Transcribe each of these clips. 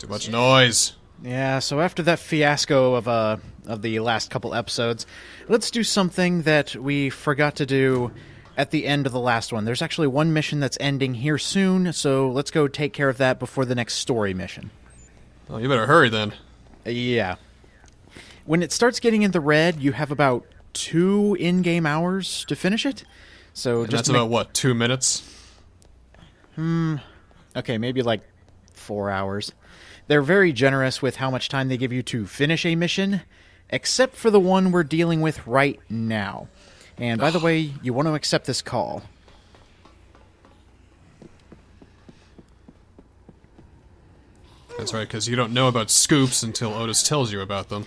Too much noise. Yeah, so after that fiasco of the last couple episodes, let's do something that we forgot to do at the end of the last one. There's actually one mission that's ending here soon, so let's go take care of that before the next story mission. Oh, you better hurry then. Yeah. When it starts getting in the red, you have about 2 in-game hours to finish it. So And just that's about, what, 2 minutes? Okay, maybe like 4 hours. They're very generous with how much time they give you to finish a mission, except for the one we're dealing with right now. And by the way, you want to accept this call. That's right, because you don't know about scoops until Otis tells you about them.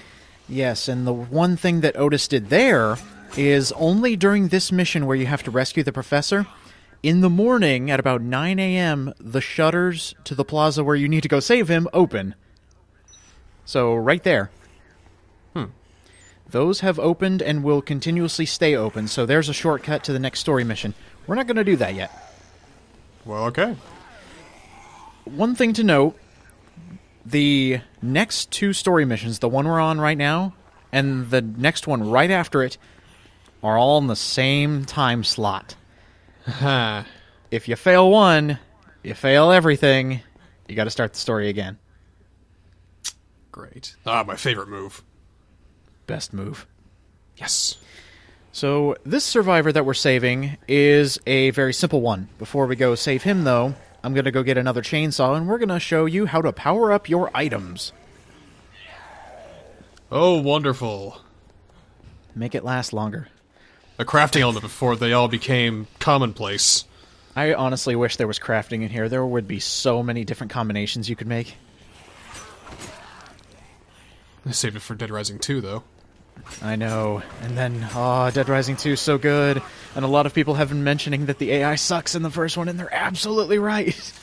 Yes, and the one thing that Otis did there is only during this mission where you have to rescue the professor, in the morning at about 9 a.m., the shutters to the plaza where you need to go save him open. So, right there. Those have opened and will continuously stay open, so there's a shortcut to the next story mission. We're not going to do that yet. Well, okay. One thing to note, the next 2 story missions, the one we're on right now, and the next one right after it, are all in the same time slot. If you fail one, you fail everything. You got to start the story again. Great. Ah, my favorite move. Best move. Yes. So, this survivor that we're saving is a very simple one. Before we go save him, though, I'm going to go get another chainsaw, and we're going to show you how to power up your items. Oh, wonderful. Make it last longer. A crafting element before they all became commonplace. I honestly wish there was crafting in here. There would be so many different combinations you could make. I saved it for Dead Rising 2, though. I know. And then, Dead Rising 2 is so good. And a lot of people have been mentioning that the AI sucks in the first one, and they're absolutely right.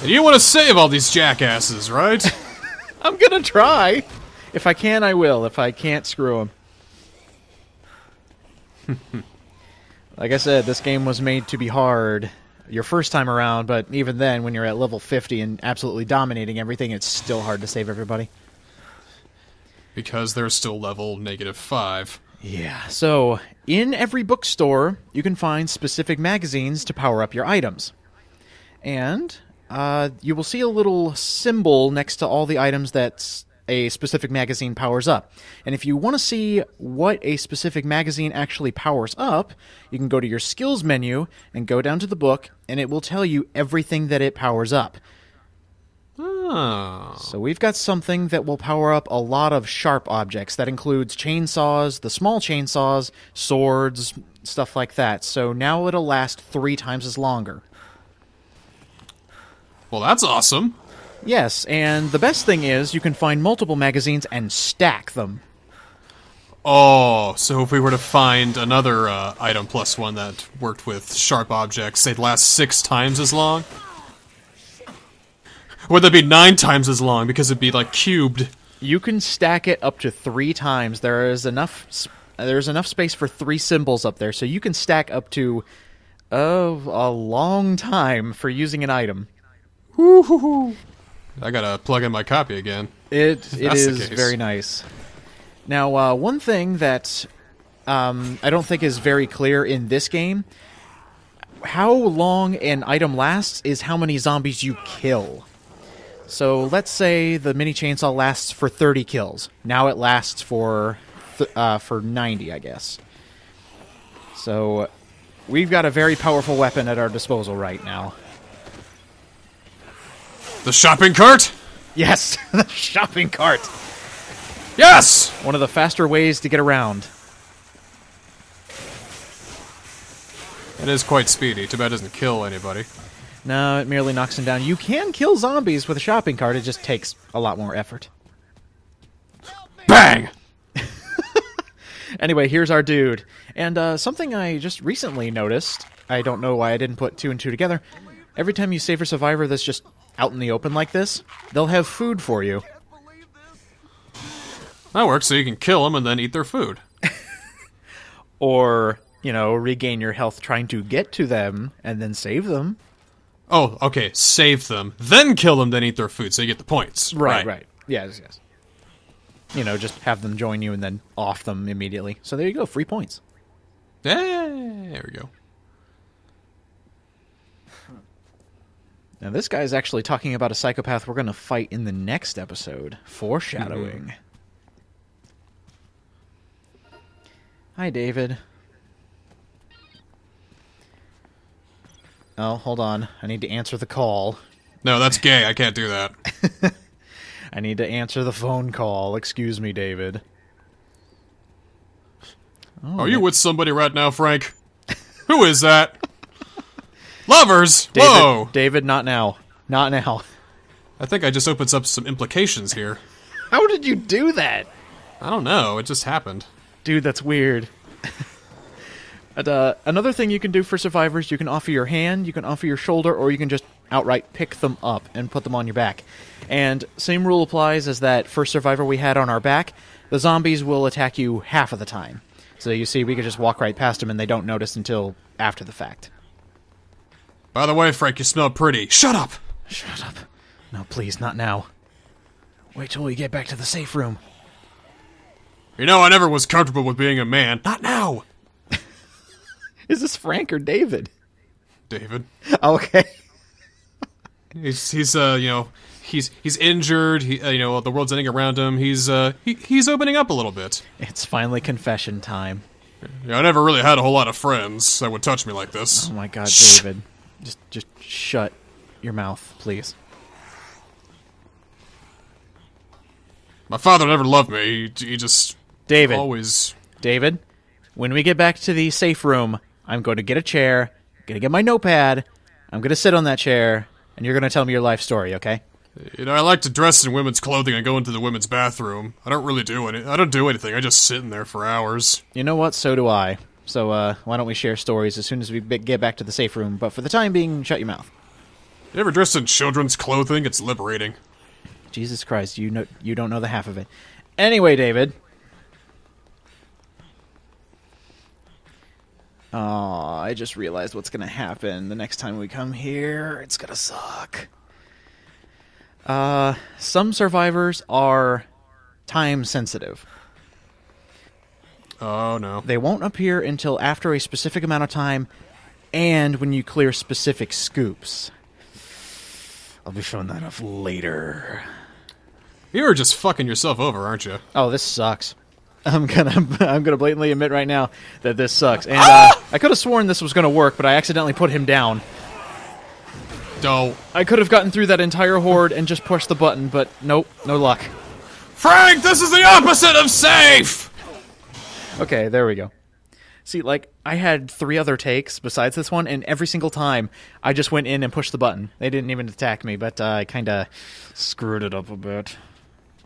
And you want to save all these jackasses, right? I'm gonna try. If I can, I will. If I can't, screw them. Like I said, this game was made to be hard your first time around, but even then, when you're at level 50 and absolutely dominating everything, it's still hard to save everybody. Because they're still level -5. Yeah, so in every bookstore, you can find specific magazines to power up your items. And you will see a little symbol next to all the items that a specific magazine powers up. And if you want to see what a specific magazine actually powers up, you can go to your skills menu and go down to the book, and it will tell you everything that it powers up. Oh. So we've got something that will power up a lot of sharp objects. That includes chainsaws, the small chainsaws, swords, stuff like that. So now it'll last 3 times as longer. Well, that's awesome. Yes, and the best thing is you can find multiple magazines and stack them. Oh, so if we were to find another item plus one that worked with sharp objects, they'd last 6 times as long? Or they'd be 9 times as long because it'd be like cubed. You can stack it up to 3 times. There's enough space for 3 symbols up there, so you can stack up to a long time for using an item. Woo-hoo-hoo. I gotta plug in my copy again. It That's the is case. very nice. Now, one thing that I don't think is very clear in this game, how long an item lasts is how many zombies you kill. So let's say the mini chainsaw lasts for 30 kills. Now it lasts for 90, I guess. So we've got a very powerful weapon at our disposal right now. The shopping cart? Yes, the shopping cart. Yes! One of the faster ways to get around. It is quite speedy. Too bad it doesn't kill anybody. No, it merely knocks them down. You can kill zombies with a shopping cart. It just takes a lot more effort. Bang! Anyway, here's our dude. And something I just recently noticed, I don't know why I didn't put 2 and 2 together. Every time you save a survivor that's just out in the open like this, they'll have food for you. That works, so you can kill them and then eat their food. Or, regain your health trying to get to them and then save them. Oh, okay. Save them, then kill them, then eat their food, so you get the points. Right. Yes. You know, just have them join you and then off them immediately. So there you go, free points. There we go. Now this guy's actually talking about a psychopath we're going to fight in the next episode. Foreshadowing. Hi, David. Oh, hold on. I need to answer the call. No, that's gay. I can't do that. I need to answer the phone call. Excuse me, David. Oh, Are you with somebody right now, Frank? Who is that? Lovers! David, Whoa! David, not now. Not now. I think I just opened up some implications here. How did you do that? I don't know. It just happened. Dude, that's weird. Another thing you can do for survivors, you can offer your hand, you can offer your shoulder, or you can just outright pick them up and put them on your back. And same rule applies as that first survivor we had on our back. The zombies will attack you half of the time. So you see, we could just walk right past them and they don't notice until after the fact. By the way, Frank, you smell pretty. Shut up! Shut up. No, please, not now. Wait till we get back to the safe room. You know, I never was comfortable with being a man. Not now! Is this Frank or David? David. Okay. He's injured. The world's ending around him. He's opening up a little bit. It's finally confession time. Yeah, I never really had a whole lot of friends that would touch me like this. Oh my God, David. Just shut your mouth, please. My father never loved me. He just... David. Always... David, when we get back to the safe room, I'm going to get a chair, I'm going to get my notepad, I'm going to sit on that chair, and you're going to tell me your life story, okay? You know, I like to dress in women's clothing and go into the women's bathroom. I don't do anything. I just sit in there for hours. You know what? So do I. So, why don't we share stories as soon as we get back to the safe room, but for the time being, shut your mouth. You ever dress in children's clothing? It's liberating. Jesus Christ, you don't know the half of it. Anyway, David. Oh, I just realized what's going to happen the next time we come here. It's going to suck. Some survivors are time sensitive. Oh, no. They won't appear until after a specific amount of time and when you clear specific scoops. I'll be showing that off later. You're just fucking yourself over, aren't you? Oh, this sucks. I'm gonna blatantly admit right now that this sucks. And I could have sworn this was gonna work, but I accidentally put him down. Don't. I could have gotten through that entire horde and just pushed the button, but nope, no luck. Frank, this is the opposite of safe! Okay, there we go. See, like, I had 3 other takes besides this one, and every single time I just went in and pushed the button. They didn't even attack me, but I kinda screwed it up a bit.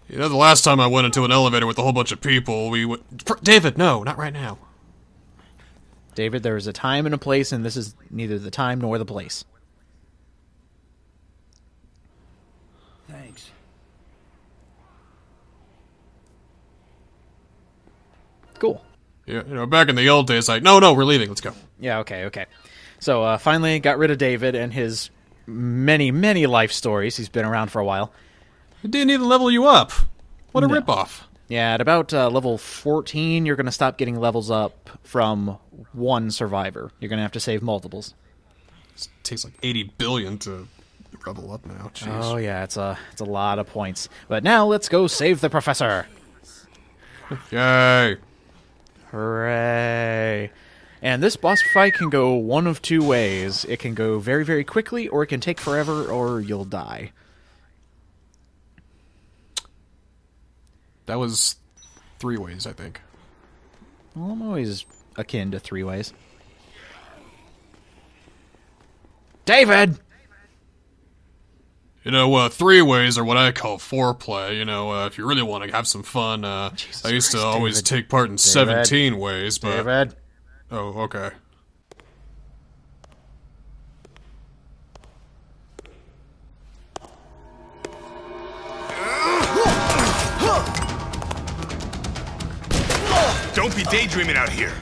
You know, the last time I went into an elevator with a whole bunch of people, David, no, not right now. David, there is a time and a place, and this is neither the time nor the place. Thanks. Cool. Yeah, you know, back in the old days, no, we're leaving, let's go. Yeah, okay. So, finally got rid of David and his many, many life stories. He's been around for a while. It didn't even level you up. What a No. ripoff. Yeah, at about level 14, you're going to stop getting levels up from one survivor. You're going to have to save multiples. It takes like 80 billion to level up now. Jeez. Oh, yeah, it's a lot of points. But now, let's go save the professor. Yay. Hooray. And this boss fight can go one of 2 ways. It can go very, very quickly, or it can take forever, or you'll die. That was 3 ways, I think. Well, I'm always akin to 3 ways. David! You know, 3 ways are what I call foreplay. You know, if you really want to have some fun, I used to Christ, always David. take part in 17 ways, but... David? Oh, okay. Don't be daydreaming out here.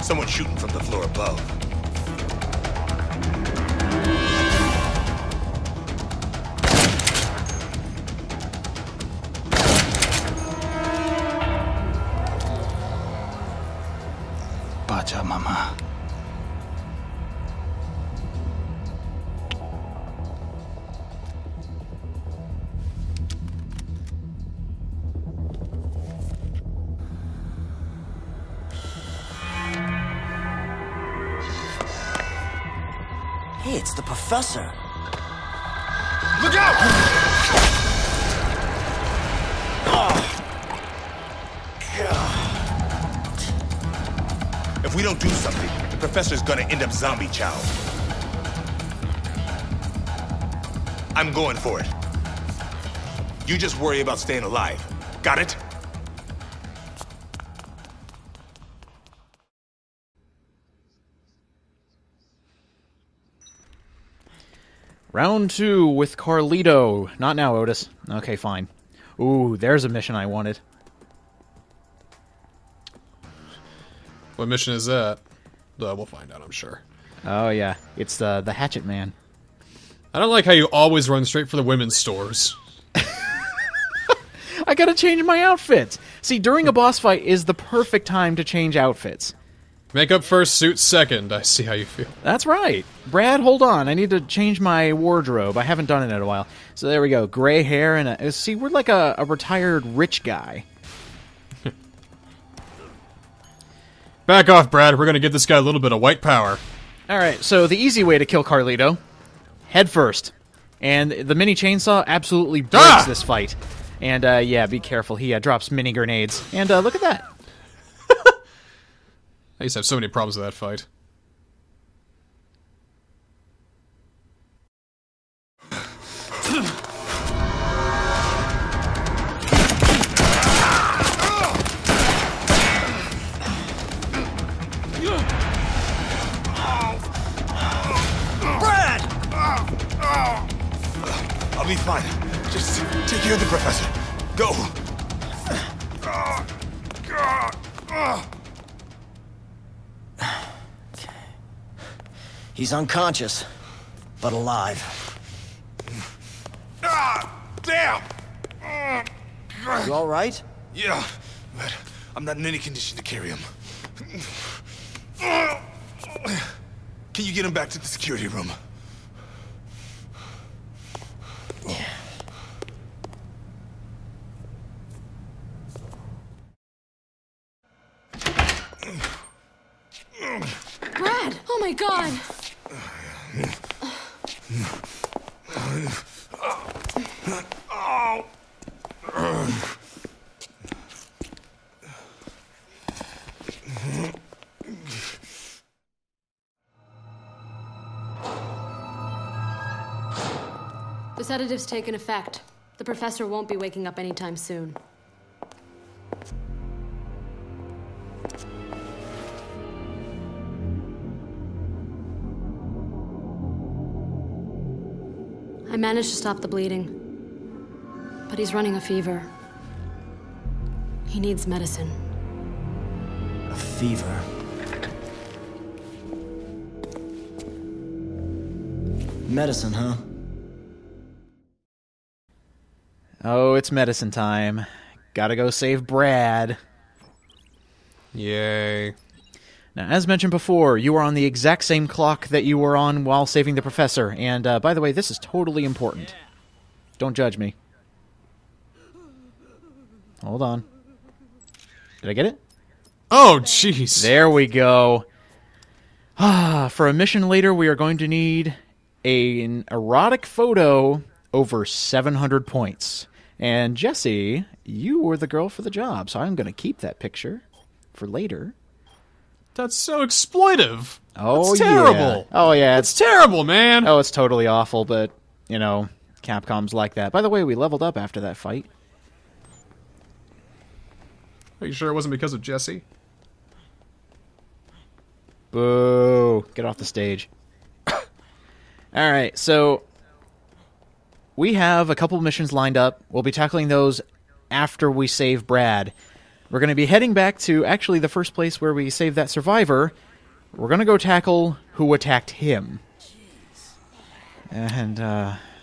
Someone shooting from the floor above. Pachamama. Hey, it's the professor. Look out! If we don't do something, the professor's gonna end up zombie chow. I'm going for it. You just worry about staying alive. Got it? Round 2 with Carlito. Not now, Otis. Okay, fine. Ooh, there's a mission I wanted. What mission is that? We'll find out, I'm sure. Oh, yeah. It's the Hatchet Man. I don't like how you always run straight for the women's stores. I gotta change my outfit! See, during a boss fight is the perfect time to change outfits. Makeup first, suit second. I see how you feel. That's right. Brad, hold on. I need to change my wardrobe. I haven't done it in a while. So there we go. Gray hair and a... See, we're like a retired rich guy. Back off, Brad. We're gonna give this guy a little bit of white power. Alright, so the easy way to kill Carlito. Head first. And the mini chainsaw absolutely breaks this fight. And, yeah, be careful. He drops mini grenades. And, look at that. I used to have so many problems with that fight. Brad! I'll be fine. Just take care of the professor. Go. He's unconscious, but alive. Damn! You all right? Yeah, but I'm not in any condition to carry him. Can you get him back to the security room? Brad! Oh my god! The sedative's taken effect. The professor won't be waking up anytime soon. I managed to stop the bleeding, but he's running a fever. He needs medicine. A fever. Medicine, huh? Oh, it's medicine time. Gotta go save Brad. Yay. Now, as mentioned before, you are on the exact same clock that you were on while saving the professor. And, by the way, this is totally important. Don't judge me. Hold on. Did I get it? Oh, jeez. There we go. For a mission later, we are going to need an erotic photo over 700 points. And, Jesse, you were the girl for the job, so I'm going to keep that picture for later. That's so exploitive. Oh, That's terrible. Yeah. Oh, yeah. It's terrible, man. Oh, it's totally awful, but, you know, Capcom's like that. By the way, we leveled up after that fight. Are you sure it wasn't because of Jesse? Boo. Get off the stage. Alright, so we have a couple missions lined up. We'll be tackling those after we save Brad. We're going to be heading back to actually the first place where we saved that survivor. We're going to go tackle who attacked him. And,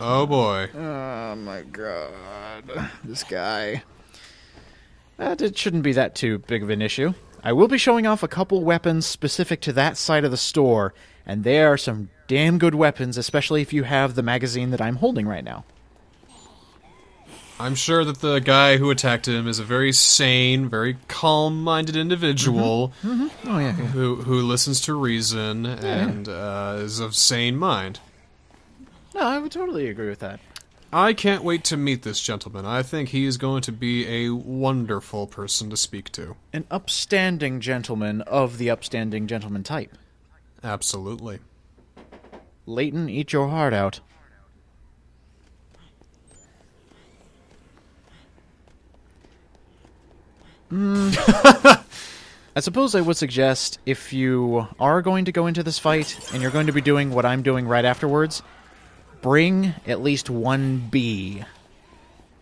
Oh boy. oh my god. This guy. It shouldn't be that too big of an issue. I will be showing off a couple weapons specific to that side of the store, and they are some damn good weapons, especially if you have the magazine that I'm holding right now. I'm sure that the guy who attacked him is a very sane, very calm-minded individual Oh, yeah. who listens to reason and is of sane mind. No, I would totally agree with that. I can't wait to meet this gentleman. I think he is going to be a wonderful person to speak to. An upstanding gentleman of the upstanding gentleman type. Absolutely. Leighton, eat your heart out. I suppose I would suggest, if you are going to go into this fight, and you're going to be doing what I'm doing right afterwards, bring at least one B.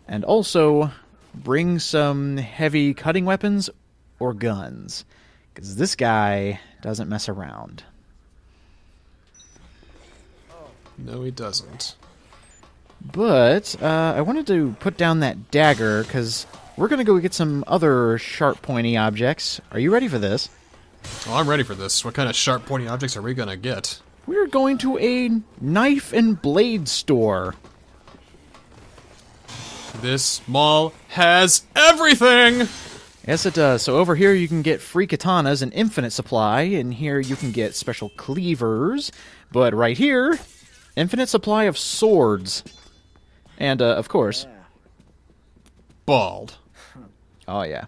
And also, bring some heavy cutting weapons or guns. Because this guy doesn't mess around. No, he doesn't. But, I wanted to put down that dagger, because we're going to go get some other sharp, pointy objects. Are you ready for this? Well, I'm ready for this. What kind of sharp, pointy objects are we gonna get? We're going to a knife and blade store. This mall has everything! Yes, it does. So over here you can get free katanas, an infinite supply, and here you can get special cleavers. But right here, infinite supply of swords. And, of course... Bald. Oh, yeah.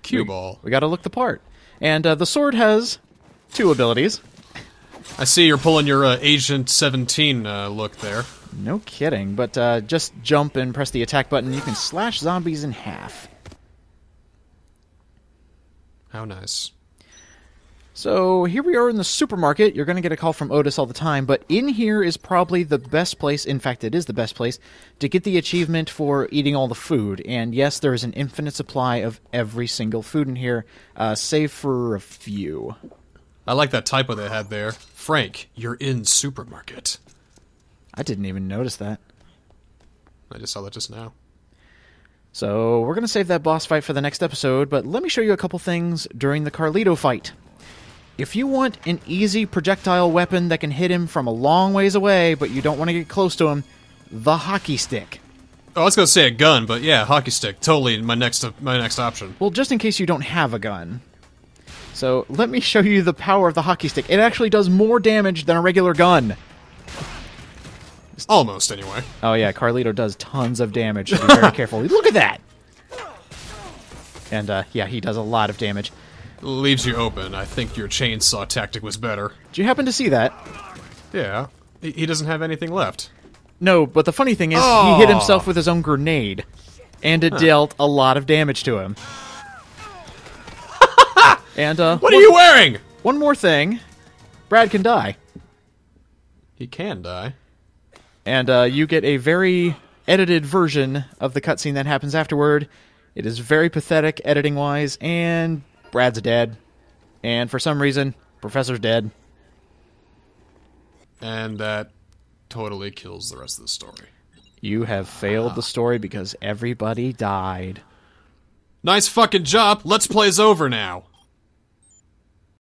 Cue ball. We gotta look the part. And the sword has 2 abilities. I see you're pulling your Agent 17 look there. No kidding, but just jump and press the attack button. You can slash zombies in half. How nice. So here we are in the supermarket. You're going to get a call from Otis all the time, but in here is probably the best place, in fact it is the best place, to get the achievement for eating all the food. And yes, there is an infinite supply of every single food in here, save for a few. I like that typo they had there. Frank, you're in supermarket. I didn't even notice that. I just saw that just now. So we're going to save that boss fight for the next episode, but let me show you a couple things during the Carlito fight. If you want an easy projectile weapon that can hit him from a long ways away, but you don't want to get close to him, the hockey stick. Oh, I was gonna say a gun, but yeah, hockey stick. Totally my next option. Well, just in case you don't have a gun. So let me show you the power of the hockey stick. It actually does more damage than a regular gun. Almost, anyway. Oh yeah, Carlito does tons of damage, so be very careful. Look at that! And yeah, he does a lot of damage. Leaves you open. I think your chainsaw tactic was better. Did you happen to see that? Yeah. He doesn't have anything left. No, but the funny thing is, he hit himself with his own grenade. And it dealt a lot of damage to him. And, What are you wearing? One more thing. Brad can die. He can die. And, you get a very edited version of the cutscene that happens afterward. It is very pathetic, editing-wise, and Brad's dead. And for some reason, Professor's dead. And that totally kills the rest of the story. You have failed the story because everybody died. Nice fucking job. Let's play's over now.